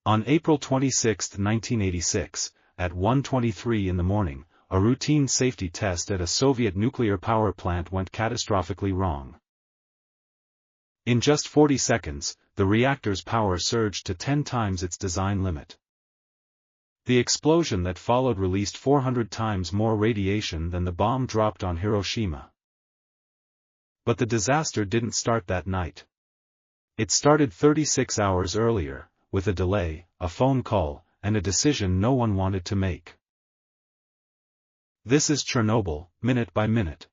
On April 26, 1986, at 1:23 in the morning, a routine safety test at a Soviet nuclear power plant went catastrophically wrong. In just 40 seconds, the reactor's power surged to 10 times its design limit. The explosion that followed released 400 times more radiation than the bomb dropped on Hiroshima. But the disaster didn't start that night. It started 36 hours earlier, with a delay, a phone call, and a decision no one wanted to make. This is Chernobyl, minute by minute.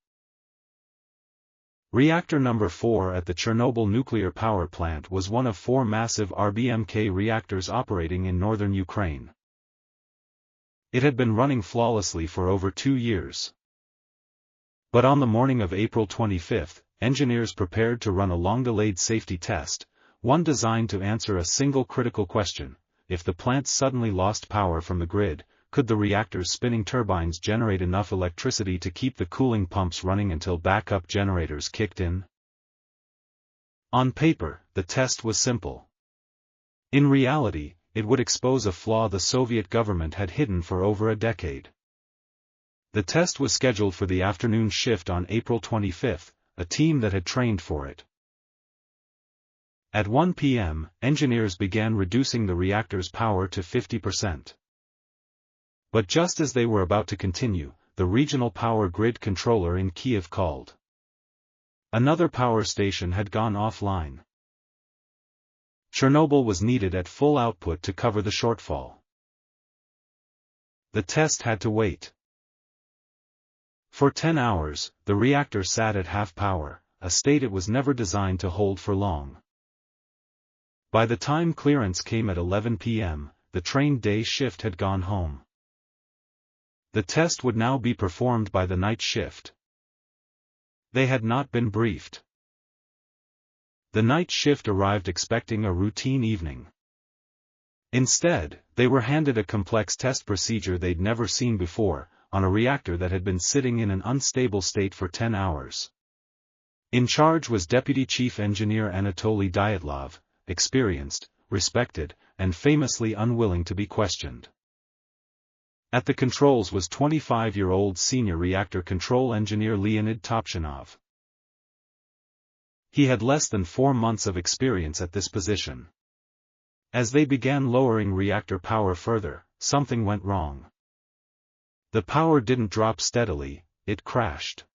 Reactor number 4 at the Chernobyl Nuclear Power Plant was one of 4 massive RBMK reactors operating in northern Ukraine. It had been running flawlessly for over 2 years. But on the morning of April 25, engineers prepared to run a long-delayed safety test, one designed to answer a single critical question: if the plant suddenly lost power from the grid, could the reactor's spinning turbines generate enough electricity to keep the cooling pumps running until backup generators kicked in? On paper, the test was simple. In reality, it would expose a flaw the Soviet government had hidden for over a decade. The test was scheduled for the afternoon shift on April 25, a team that had trained for it. At 1 p.m., engineers began reducing the reactor's power to 50%. But just as they were about to continue, the regional power grid controller in Kiev called. Another power station had gone offline. Chernobyl was needed at full output to cover the shortfall. The test had to wait. For 10 hours, the reactor sat at half power, a state it was never designed to hold for long. By the time clearance came at 11 p.m., the trained day shift had gone home. The test would now be performed by the night shift. They had not been briefed. The night shift arrived expecting a routine evening. Instead, they were handed a complex test procedure they'd never seen before, on a reactor that had been sitting in an unstable state for 10 hours. In charge was Deputy Chief Engineer Anatoly Dyatlov, experienced, respected, and famously unwilling to be questioned. At the controls was 25-year-old senior reactor control engineer Leonid Topchinov. He had less than 4 months of experience at this position. As they began lowering reactor power further, something went wrong. The power didn't drop steadily, it crashed.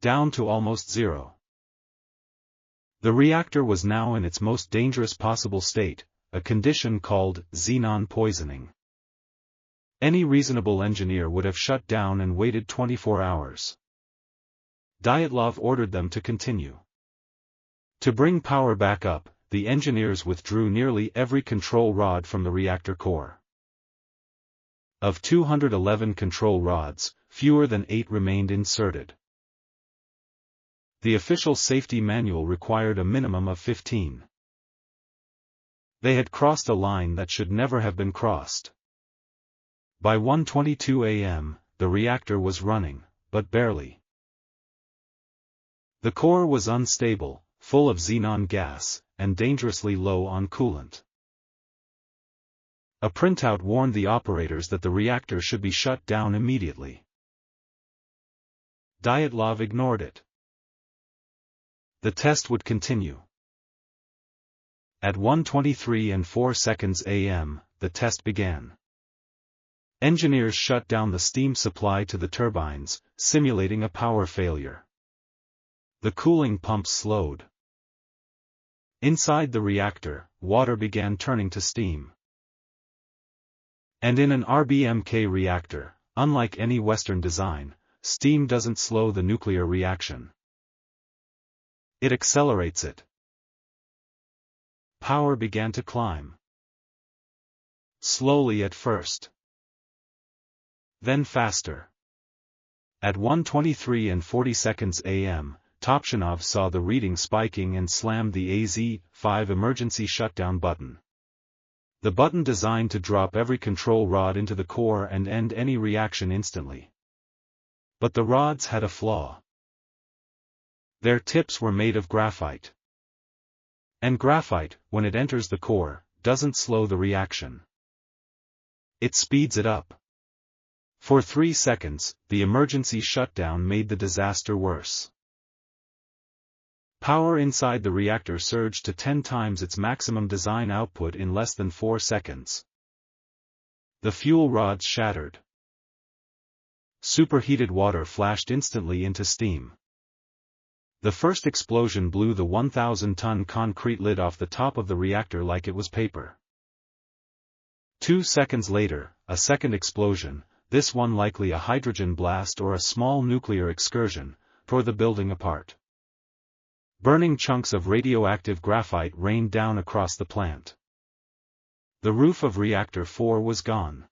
Down to almost zero. The reactor was now in its most dangerous possible state, a condition called xenon poisoning. Any reasonable engineer would have shut down and waited 24 hours. Dyatlov ordered them to continue. To bring power back up, the engineers withdrew nearly every control rod from the reactor core. Of 211 control rods, fewer than 8 remained inserted. The official safety manual required a minimum of 15. They had crossed a line that should never have been crossed. By 1:22 a.m., the reactor was running, but barely. The core was unstable, full of xenon gas, and dangerously low on coolant. A printout warned the operators that the reactor should be shut down immediately. Dyatlov ignored it. The test would continue. At 1:23 a.m., the test began. Engineers shut down the steam supply to the turbines, simulating a power failure. The cooling pumps slowed. Inside the reactor, water began turning to steam. And in an RBMK reactor, unlike any Western design, steam doesn't slow the nuclear reaction. It accelerates it. Power began to climb. Slowly at first. Then faster. At 1:23 a.m., Topchinov saw the reading spiking and slammed the AZ-5 emergency shutdown button. The button designed to drop every control rod into the core and end any reaction instantly. But the rods had a flaw. Their tips were made of graphite. And graphite, when it enters the core, doesn't slow the reaction. It speeds it up. For 3 seconds, the emergency shutdown made the disaster worse. Power inside the reactor surged to 10 times its maximum design output in less than 4 seconds. The fuel rods shattered. Superheated water flashed instantly into steam. The first explosion blew the 1,000-ton concrete lid off the top of the reactor like it was paper. 2 seconds later, a second explosion, this one likely a hydrogen blast or a small nuclear excursion, tore the building apart. Burning chunks of radioactive graphite rained down across the plant. The roof of Reactor 4 was gone.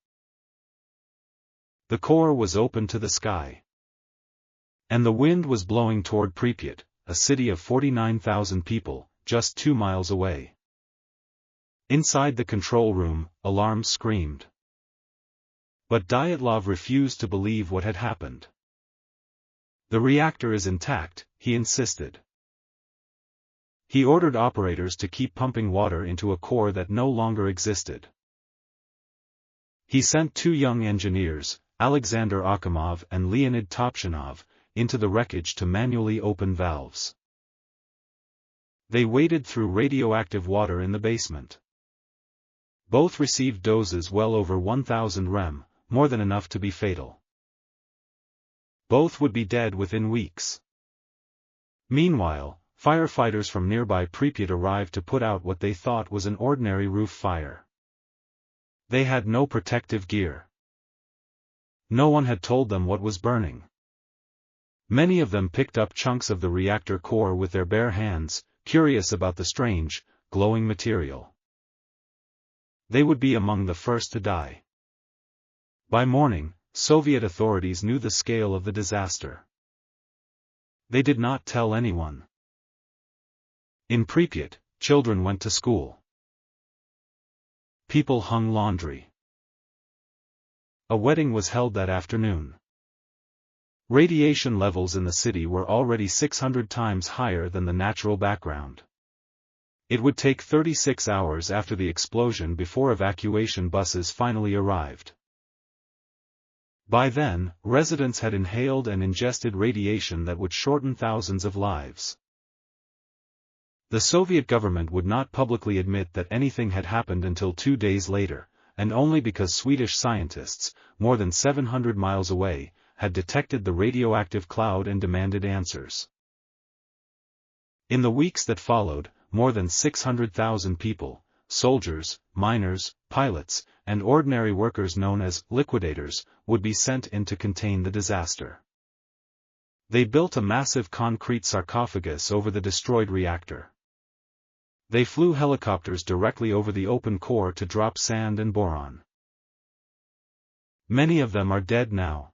The core was open to the sky. And the wind was blowing toward Pripyat, a city of 49,000 people, just 2 miles away. Inside the control room, alarms screamed. But Dyatlov refused to believe what had happened. The reactor is intact, he insisted. He ordered operators to keep pumping water into a core that no longer existed. He sent 2 young engineers, Alexander Akimov and Leonid Topchinov, into the wreckage to manually open valves. They waded through radioactive water in the basement. Both received doses well over 1,000 rem, more than enough to be fatal. Both would be dead within weeks. Meanwhile, firefighters from nearby Pripyat arrived to put out what they thought was an ordinary roof fire. They had no protective gear. No one had told them what was burning. Many of them picked up chunks of the reactor core with their bare hands, curious about the strange, glowing material. They would be among the first to die. By morning, Soviet authorities knew the scale of the disaster. They did not tell anyone. In Pripyat, children went to school. People hung laundry. A wedding was held that afternoon. Radiation levels in the city were already 600 times higher than the natural background. It would take 36 hours after the explosion before evacuation buses finally arrived. By then, residents had inhaled and ingested radiation that would shorten thousands of lives. The Soviet government would not publicly admit that anything had happened until 2 days later, and only because Swedish scientists, more than 700 miles away, had detected the radioactive cloud and demanded answers. In the weeks that followed, more than 600,000 people, soldiers, miners, pilots, and ordinary workers known as liquidators, would be sent in to contain the disaster. They built a massive concrete sarcophagus over the destroyed reactor. They flew helicopters directly over the open core to drop sand and boron. Many of them are dead now.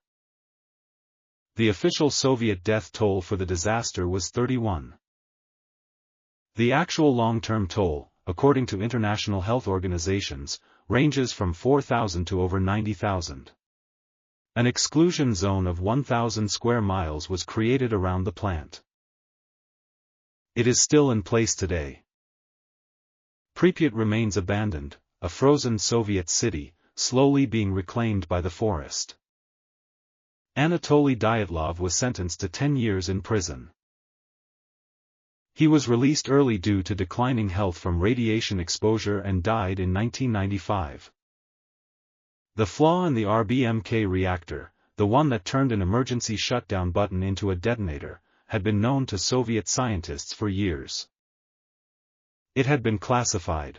The official Soviet death toll for the disaster was 31. The actual long-term toll, according to international health organizations, ranges from 4,000 to over 90,000. An exclusion zone of 1,000 square miles was created around the plant. It is still in place today. Pripyat remains abandoned, a frozen Soviet city, slowly being reclaimed by the forest. Anatoly Dyatlov was sentenced to 10 years in prison. He was released early due to declining health from radiation exposure and died in 1995. The flaw in the RBMK reactor, the one that turned an emergency shutdown button into a detonator, had been known to Soviet scientists for years. It had been classified.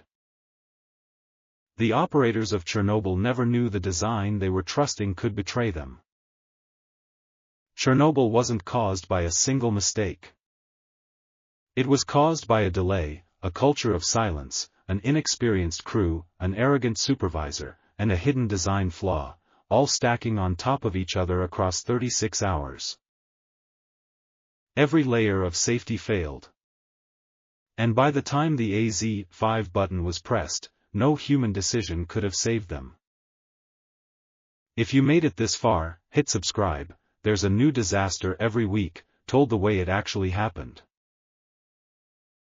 The operators of Chernobyl never knew the design they were trusting could betray them. Chernobyl wasn't caused by a single mistake. It was caused by a delay, a culture of silence, an inexperienced crew, an arrogant supervisor, and a hidden design flaw, all stacking on top of each other across 36 hours. Every layer of safety failed. And by the time the AZ-5 button was pressed, no human decision could have saved them. If you made it this far, hit subscribe. There's a new disaster every week, told the way it actually happened.